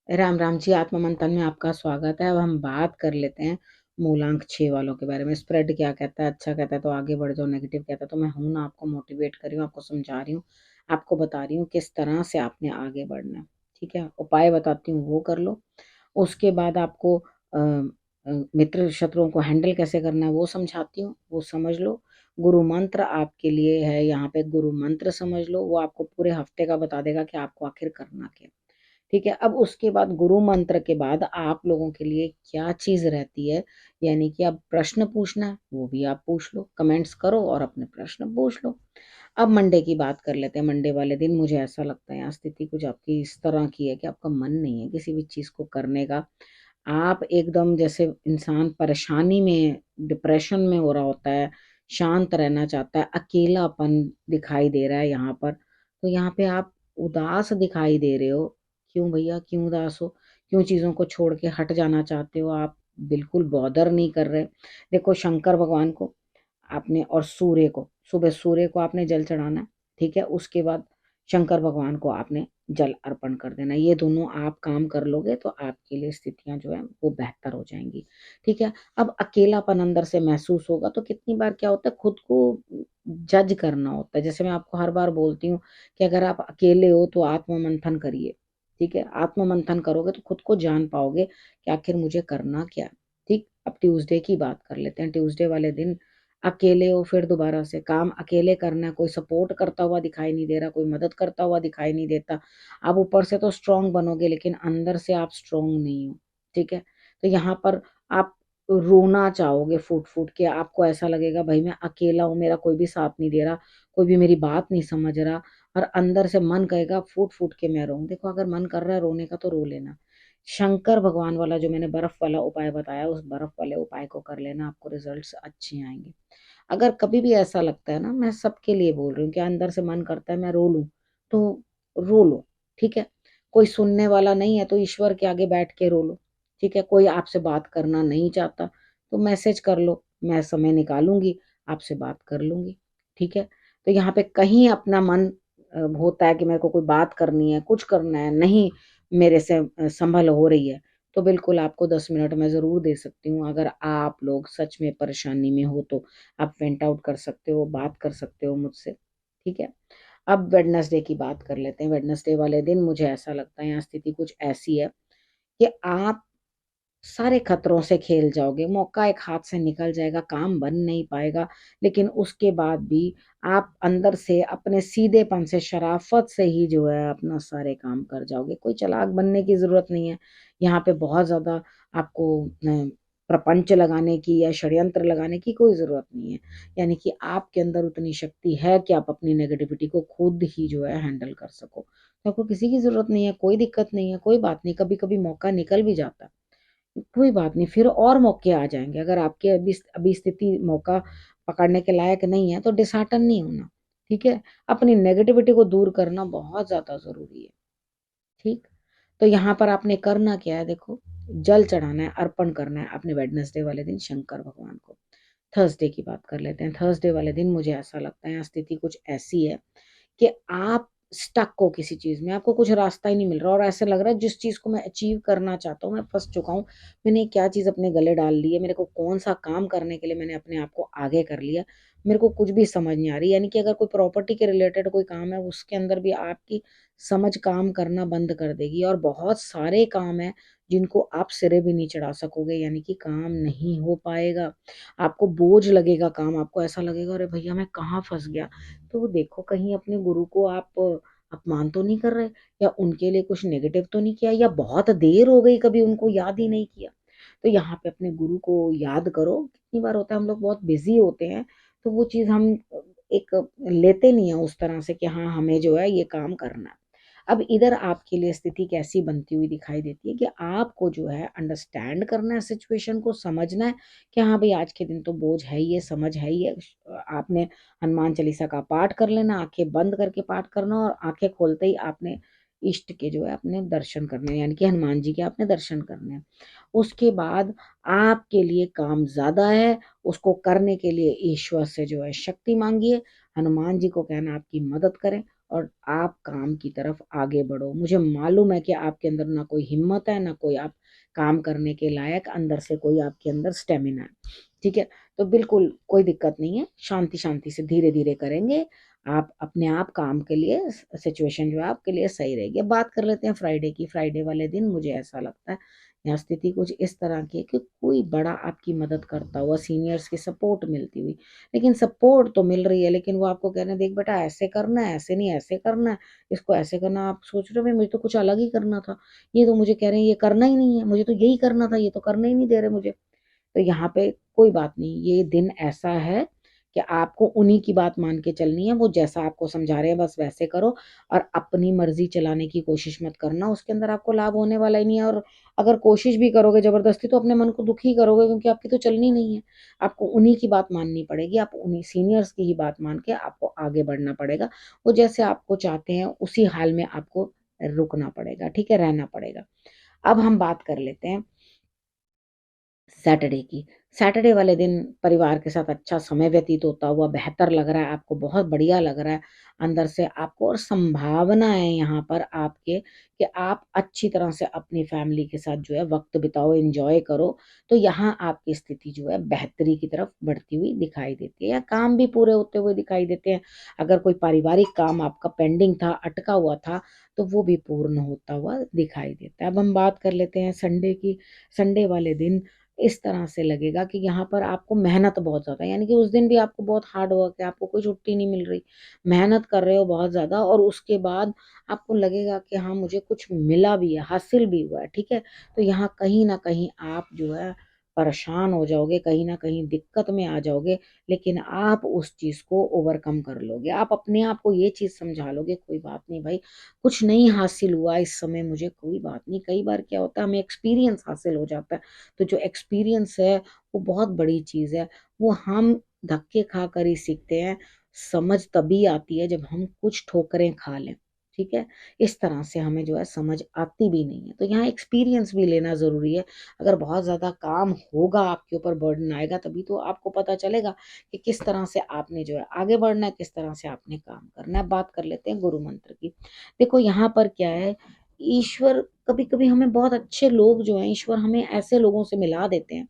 राम राम जी, आत्म मंथन में आपका स्वागत है। अब हम बात कर लेते हैं मूलांक 6 वालों के बारे में। स्प्रेड क्या कहता है, अच्छा कहता है तो आगे बढ़ जाओ, नेगेटिव कहता है तो मैं हूं ना, आपको मोटिवेट कर रही हूँ, आपको समझा रही हूँ, आपको बता रही हूँ किस तरह से आपने आगे बढ़ना है। ठीक है, उपाय बताती हूँ वो कर लो। उसके बाद आपको मित्र शत्रुओं को हैंडल कैसे करना है वो समझाती हूँ, वो समझ लो। गुरु मंत्र आपके लिए है, यहाँ पे गुरु मंत्र समझ लो, वो आपको पूरे हफ्ते का बता देगा कि आपको आखिर करना क्या। ठीक है, अब उसके बाद गुरु मंत्र के बाद आप लोगों के लिए क्या चीज रहती है, यानी कि अब प्रश्न पूछना है वो भी आप पूछ लो, कमेंट्स करो और अपने प्रश्न पूछ लो। अब मंडे की बात कर लेते हैं। मंडे वाले दिन मुझे ऐसा लगता है यहाँ स्थिति कुछ आपकी इस तरह की है कि आपका मन नहीं है किसी भी चीज को करने का। आप एकदम जैसे इंसान परेशानी में, डिप्रेशन में हो रहा होता है, शांत रहना चाहता है, अकेलापन दिखाई दे रहा है यहाँ पर। तो यहाँ पे आप उदास दिखाई दे रहे हो। क्यों भैया, क्यों उदास हो? क्यों चीजों को छोड़ के हट जाना चाहते हो आप? बिल्कुल बॉदर नहीं कर रहे। देखो, शंकर भगवान को आपने और सूर्य को, सुबह सूर्य को आपने जल चढ़ाना है। ठीक है, उसके बाद शंकर भगवान को आपने जल अर्पण कर देना। ये दोनों आप काम कर लोगे तो आपके लिए स्थितियां जो है वो बेहतर हो जाएंगी। ठीक है, अब अकेलापन अंदर से महसूस होगा तो कितनी बार क्या होता है, खुद को जज करना होता है। जैसे मैं आपको हर बार बोलती हूँ कि अगर आप अकेले हो तो आत्म मंथन करिए। ठीक है, आत्म मंथन करोगे तो खुद को जान पाओगे कि आखिर मुझे करना क्या है। ठीक, अब ट्यूसडे की बात कर लेते हैं। ट्यूसडे वाले दिन अकेले हो, फिर दोबारा से काम अकेले करना है, कोई सपोर्ट करता हुआ दिखाई नहीं दे रहा, कोई मदद करता हुआ दिखाई नहीं देता। आप ऊपर से तो स्ट्रांग बनोगे लेकिन अंदर से आप स्ट्रांग नहीं हो। ठीक है, तो यहाँ पर आप रोना चाहोगे फूट फूट के, आपको ऐसा लगेगा भाई मैं अकेला हूँ, मेरा कोई भी साथ नहीं दे रहा, कोई भी मेरी बात नहीं समझ रहा। और अंदर से मन कहेगा फूट फूट के मैं रोऊं। देखो, अगर मन कर रहा है रोने का तो रो लेना। शंकर भगवान वाला जो मैंने बर्फ वाला उपाय बताया, उस बर्फ वाले उपाय को कर लेना, आपको रिजल्ट्स अच्छे आएंगे। अगर कभी भी ऐसा लगता है ना, मैं सबके लिए बोल रही हूँ कि अंदर से मन करता है मैं रो लूं, तो रो लो। ठीक है, कोई सुनने वाला नहीं है तो ईश्वर के आगे बैठ के रो लो। ठीक है, कोई आपसे बात करना नहीं चाहता तो मैसेज कर लो, मैं समय निकालूंगी, आपसे बात कर लूंगी। ठीक है, तो यहाँ पे कहीं अपना मन होता है कि मेरे को कोई बात करनी है, कुछ करना है, नहीं मेरे से संभल हो रही है, तो बिल्कुल आपको 10 मिनट मैं ज़रूर दे सकती हूँ। अगर आप लोग सच में परेशानी में हो तो आप वेंट आउट कर सकते हो, बात कर सकते हो मुझसे। ठीक है, अब वेडनेसडे की बात कर लेते हैं। वेडनेसडे वाले दिन मुझे ऐसा लगता है यहाँ स्थिति कुछ ऐसी है कि आप सारे खतरों से खेल जाओगे, मौका एक हाथ से निकल जाएगा, काम बन नहीं पाएगा, लेकिन उसके बाद भी आप अंदर से अपने सीधेपन से, शराफत से ही जो है अपना सारे काम कर जाओगे। कोई चालाक बनने की जरूरत नहीं है यहाँ पे, बहुत ज्यादा आपको प्रपंच लगाने की या षड्यंत्र लगाने की कोई जरूरत नहीं है। यानी कि आपके अंदर उतनी शक्ति है कि आप अपनी नेगेटिविटी को खुद ही जो है हैंडल कर सको, तो आपको किसी की जरूरत नहीं है, कोई दिक्कत नहीं है, कोई बात नहीं। कभी कभी मौका निकल भी जाता है, कोई बात नहीं, फिर और मौके आ जाएंगे। अगर आपके अभी अभी स्थिति मौका पकड़ने के लायक नहीं है तो डिसहार्टन नहीं होना। ठीक है, अपनी नेगेटिविटी को दूर करना बहुत ज्यादा जरूरी है। ठीक, तो यहाँ पर आपने करना क्या है, देखो, जल चढ़ाना है, अर्पण करना है आपने वेडनेसडे वाले दिन शंकर भगवान को। थर्सडे की बात कर लेते हैं। थर्सडे वाले दिन मुझे ऐसा लगता है यहाँ स्थिति कुछ ऐसी है कि आप स्टक हो किसी चीज में, आपको कुछ रास्ता ही नहीं मिल रहा और ऐसा लग रहा है जिस चीज को मैं अचीव करना चाहता हूँ मैं फंस चुका हूँ। मैंने क्या चीज अपने गले डाल ली है, मेरे को कौन सा काम करने के लिए मैंने अपने आप को आगे कर लिया, मेरे को कुछ भी समझ नहीं आ रही। यानी कि अगर कोई प्रॉपर्टी के रिलेटेड कोई काम है उसके अंदर भी आपकी समझ काम करना बंद कर देगी, और बहुत सारे काम है जिनको आप सिरे भी नहीं चढ़ा सकोगे, यानी कि काम नहीं हो पाएगा। आपको बोझ लगेगा काम, आपको ऐसा लगेगा अरे भैया मैं कहाँ फंस गया। तो देखो, कहीं अपने गुरु को आप अपमान तो नहीं कर रहे, या उनके लिए कुछ नेगेटिव तो नहीं किया, या बहुत देर हो गई कभी उनको याद ही नहीं किया। तो यहाँ पे अपने गुरु को याद करो। कितनी बार होता है हम लोग बहुत बिजी होते हैं तो वो चीज हम एक लेते नहीं है उस तरह से कि हाँ हमें जो है ये काम करना है। अब इधर आपके लिए स्थिति कैसी बनती हुई दिखाई देती है कि आपको जो है अंडरस्टैंड करना है, सिचुएशन को समझना है कि हाँ भाई आज के दिन तो बोझ है ही है, समझ है ही है। आपने हनुमान चालीसा का पाठ कर लेना, आंखें बंद करके पाठ करना, और आंखें खोलते ही आपने इष्ट के जो है अपने दर्शन करने हैं, यानी कि हनुमान जी के आपने दर्शन करने हैं। उसके बाद आपके लिए काम ज्यादा है, उसको करने के लिए ईश्वर से जो है शक्ति मांगिए, हनुमान जी को कहना आपकी मदद करें, और आप काम की तरफ आगे बढ़ो। मुझे मालूम है कि आपके अंदर ना कोई हिम्मत है, ना कोई आप काम करने के लायक, अंदर से कोई आपके अंदर स्टेमिना है, ठीक है? तो बिल्कुल कोई दिक्कत नहीं है, शांति शांति से धीरे धीरे करेंगे। आप अपने आप काम के लिए सिचुएशन जो है आपके लिए सही रहेगी। अब बात कर लेते हैं फ्राइडे की। फ्राइडे वाले दिन मुझे ऐसा लगता है यहाँ स्थिति कुछ इस तरह की है कि कोई बड़ा आपकी मदद करता हुआ, सीनियर्स की सपोर्ट मिलती हुई, लेकिन सपोर्ट तो मिल रही है, लेकिन वो आपको कह रहे हैं देख बेटा ऐसे करना है, ऐसे नहीं ऐसे करना है, इसको ऐसे करना है। आप सोच रहे हो भाई मुझे तो कुछ अलग ही करना था, ये तो मुझे कह रहे हैं ये करना ही नहीं है, मुझे तो यही करना था, ये तो करने ही नहीं दे रहे मुझे। तो यहाँ पे कोई बात नहीं, ये दिन ऐसा है कि आपको उन्हीं की बात मान के चलनी है। वो जैसा आपको समझा रहे हैं बस वैसे करो, और अपनी मर्जी चलाने की कोशिश मत करना, उसके अंदर आपको लाभ होने वाला ही नहीं है। और अगर कोशिश भी करोगे जबरदस्ती तो अपने मन को दुखी करोगे, क्योंकि आपकी तो चलनी नहीं है। आपको उन्हीं की बात माननी पड़ेगी, आप उन्हीं सीनियर्स की ही बात मान के आपको आगे बढ़ना पड़ेगा। वो जैसे आपको चाहते हैं उसी हाल में आपको रुकना पड़ेगा, ठीक है, रहना पड़ेगा। अब हम बात कर लेते हैं सैटरडे की। सैटरडे वाले दिन परिवार के साथ अच्छा समय व्यतीत होता हुआ बेहतर लग रहा है, आपको बहुत बढ़िया लग रहा है अंदर से आपको, और संभावना है यहाँ पर आपके कि आप अच्छी तरह से अपनी फैमिली के साथ जो है वक्त बिताओ, एंजॉय करो। तो यहाँ आपकी स्थिति जो है बेहतरी की तरफ बढ़ती हुई दिखाई देती है, या काम भी पूरे होते हुए दिखाई देते हैं। अगर कोई पारिवारिक काम आपका पेंडिंग था, अटका हुआ था, तो वो भी पूर्ण होता हुआ दिखाई देता है। अब हम बात कर लेते हैं संडे की। संडे वाले दिन इस तरह से लगेगा कि यहाँ पर आपको मेहनत बहुत ज़्यादा है, यानी कि उस दिन भी आपको बहुत हार्ड वर्क है, आपको कोई छुट्टी नहीं मिल रही, मेहनत कर रहे हो बहुत ज़्यादा, और उसके बाद आपको लगेगा कि हाँ मुझे कुछ मिला भी है, हासिल भी हुआ है, ठीक है? तो यहाँ कहीं न कहीं आप जो है परेशान हो जाओगे, कहीं न कहीं दिक्कत में आ जाओगे, लेकिन आप उस चीज़ को ओवरकम कर लोगे। आप अपने आप को ये चीज़ समझा लोगे, कोई बात नहीं भाई, कुछ नहीं हासिल हुआ इस समय मुझे, कोई बात नहीं। कई बार क्या होता है हमें एक्सपीरियंस हासिल हो जाता है, तो जो एक्सपीरियंस है वो बहुत बड़ी चीज़ है, वो हम धक्के खा कर ही सीखते हैं। समझ तभी आती है जब हम कुछ ठोकरें खा लें, ठीक है? इस तरह से हमें जो है समझ आती भी नहीं है, तो यहाँ एक्सपीरियंस भी लेना ज़रूरी है। अगर बहुत ज़्यादा काम होगा, आपके ऊपर बर्डन आएगा, तभी तो आपको पता चलेगा कि किस तरह से आपने जो है आगे बढ़ना है, किस तरह से आपने काम करना है। बात कर लेते हैं गुरु मंत्र की। देखो यहाँ पर क्या है, ईश्वर कभी-कभी हमें बहुत अच्छे लोग जो हैं, ईश्वर हमें ऐसे लोगों से मिला देते हैं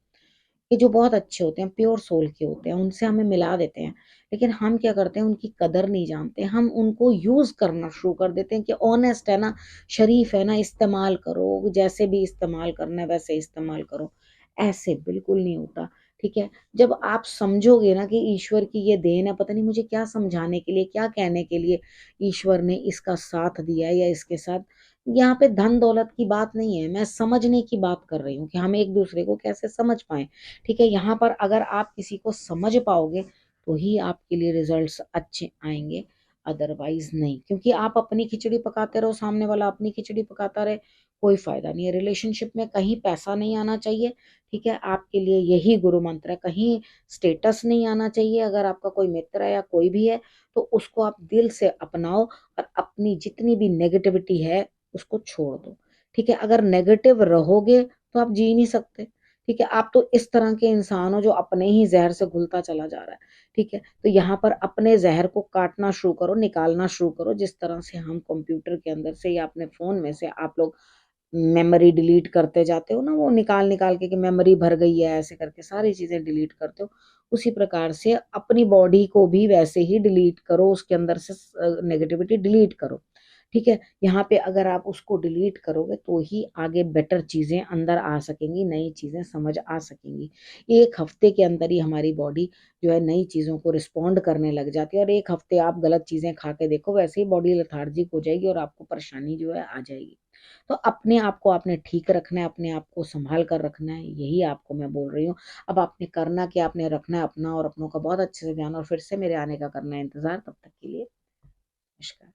कि जो बहुत अच्छे होते हैं, प्योर सोल के होते हैं, उनसे हमें मिला देते हैं। लेकिन हम क्या करते हैं, उनकी कदर नहीं जानते, हम उनको यूज़ करना शुरू कर देते हैं कि ऑनेस्ट है ना, शरीफ है ना, इस्तेमाल करो, जैसे भी इस्तेमाल करना है वैसे इस्तेमाल करो। ऐसे बिल्कुल नहीं होता, ठीक है? जब आप समझोगे ना कि ईश्वर की ये देन है, पता नहीं मुझे क्या समझाने के लिए, क्या कहने के लिए ईश्वर ने इसका साथ दिया है या इसके साथ, यहाँ पे धन दौलत की बात नहीं है, मैं समझने की बात कर रही हूँ कि हम एक दूसरे को कैसे समझ पाए, ठीक है? यहाँ पर अगर आप किसी को समझ पाओगे तो ही आपके लिए रिजल्ट्स अच्छे आएंगे, अदरवाइज नहीं। क्योंकि आप अपनी खिचड़ी पकाते रहो, सामने वाला अपनी खिचड़ी पकाता रहे, कोई फायदा नहीं है। रिलेशनशिप में कहीं पैसा नहीं आना चाहिए, ठीक है? आपके लिए यही गुरु मंत्र है। कहीं स्टेटस नहीं आना चाहिए। अगर आपका कोई मित्र है या कोई भी है, तो उसको आप दिल से अपनाओ, और अपनी जितनी भी नेगेटिविटी है उसको छोड़ दो, ठीक है? अगर नेगेटिव रहोगे तो आप जी नहीं सकते, ठीक है? आप तो इस तरह के इंसान हो जो अपने ही ज़हर से घुलता चला जा रहा है, ठीक है? तो यहाँ पर अपने ज़हर को काटना शुरू करो, निकालना शुरू करो, जिस तरह से हम कंप्यूटर के अंदर से या अपने फ़ोन में से आप लोग मेमोरी डिलीट करते जाते हो ना, वो निकाल-निकाल के कि मेमोरी भर गई है, ऐसे करके सारी चीज़ें डिलीट करते हो। उसी प्रकार से अपनी बॉडी को भी वैसे ही डिलीट करो, उसके अंदर से नेगेटिविटी डिलीट करो, ठीक है? यहाँ पे अगर आप उसको डिलीट करोगे तो ही आगे बेटर चीज़ें अंदर आ सकेंगी, नई चीज़ें समझ आ सकेंगी। 1 हफ्ते के अंदर ही हमारी बॉडी जो है नई चीज़ों को रिस्पॉन्ड करने लग जाती है, और 1 हफ्ते आप गलत चीज़ें खा के देखो, वैसे ही बॉडी लेथार्जिक हो जाएगी और आपको परेशानी जो है आ जाएगी। तो अपने आप को आपने ठीक रखना है, अपने आप को सँभाल कर रखना है, यही आपको मैं बोल रही हूँ। अब आपने करना क्या, आपने रखना है अपना और अपनों का बहुत अच्छे से ध्यान, और फिर से मेरे आने का करना है इंतज़ार। तब तक के लिए नमस्कार।